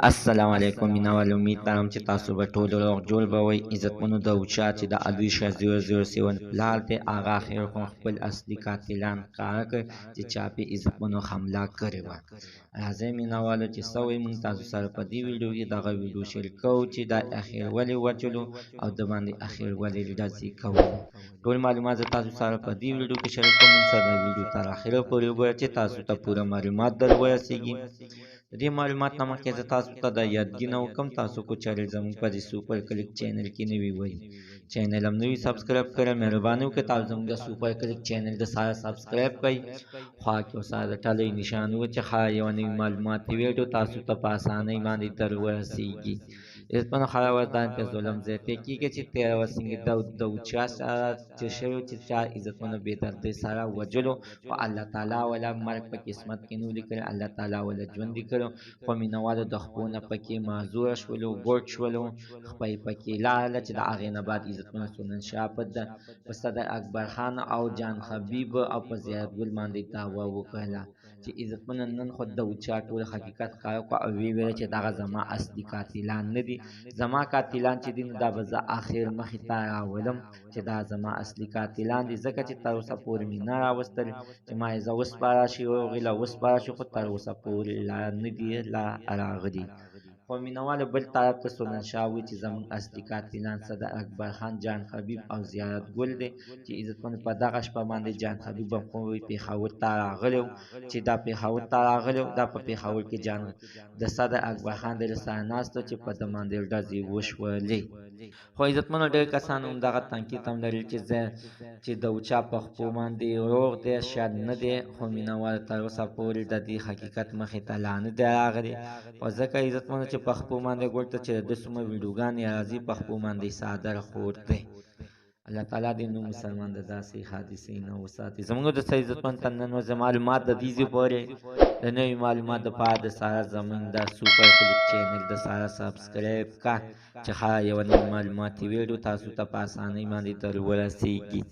السلام علیکم مینوال امید لرم چې تاسو به ټول روغ جوړ به وئ عزتمنو د اوچا چې د الویشا 007 پلار دی هغه اخر خو خپل اصلي قاتلان ښکاره کړ چې چا پې عزتمنو حمله کړې وه راځئ مینوالو چې څه وایي موږ تاسو سره په دې ویډیو کې دغه ویډیو شریک کوو چې دا اخر ولې وچلو او د باندې اخر ولې ډزې کولې ټول معلومات زه تاسو سره په دې ویډیو کې شریک کوم موږ سره د ویډیو تر اخره پورې وګورئ چې تاسو ته پوره معلومات در ورسیږي د دې معلومات نه مخکې زه تاسو ته د یادګي نه وکړم تاسو کو چینل زموږ په دې سوپر کلیک چینل کې نوي وئ چینل هم نوي سبسکرایب کړئ مهرباني وکړئ تاسو زموږ د سوپر کلیک چینل د سره سبسکرایب کړئ خوا کې ورسره د ټلۍ نشان وچې ښه یوه نوي معلوماتي ویډیو تاسو ته په اسانۍ باندې در ورسیږي عزتمنو خبره ورته په ظلم زیاتی کېږي چې تېره ورځ څنګه د اوچا سره تېر شوی چې چا عزتمنو بې دردۍ سره وجلو خو الله تعالی ولا مرګ په قسمت کې نه و لیکلی الله تعالی ولا ژوندي کړو خو مینوالو د خپو نه پکې معذوره شولو ګوډ شولو خپه یې پکې لاړله چې د هغې نه بعد عزتمنو سننشاه په صدر اکبر خان او جان حبیب او په زیارت ګل باندې دعوه وکړله چې عزتمنو نن خو د اوچا ټول حقیقت ښکاره کړو او ویې ویله چې دغه زما اصلي قاتلان نه دي زما قاتلان چې دي نو دا به زه اخر مخې ته راولم چې دا زما اصلي قاتلان دي ځکه چې تر اوسه پورې مې نه راوستل چې ما یې زه وسپاره شي او هغې له وسپاره شي خو تر اوسه پورې لا نه دي لا راغلي خو مینوالو بل طرف ته سننشاه وایي چې زموږ اصلي قاتلان صدر اکبر خان جان حبیب او زیارت ګل دی چې عزتمنو په دغه شپه باندې جان حبیب هم خو پېښور ته راغلی چې دا پېښور ته راغلی دا په پېښور کې د صدر اکبر خان د سره ناست چې په ده باندې ډزې وشولې خو عزتمنو ډېر کسان همدغه تنقید هم لري چې د اوچا په خپو باندې روغ دی شاید نه دی خو مینوالو تر اوسه پورې د دې حقیقت مخې ته لا نه دی راغلی خو ځکه عزتمنو چې په خپو باندې ګوډ ته چې د ده څومره ویډیوګانې راځي په خپو باندې صادر خور دی الله تعالی دې نو مسلمان د داسې حادثې نه وساتي زموږ د څه عزتمن ته نن ورځې معلومات د دې پورې د نوي معلومات دپاره د ساره زموږ د سوپر کلیک چینل د ساره سبسکرایب کا چې ښه یوه نوې معلوماتي ویډیو تاسو ته په اسانۍ باندې در ورسیږي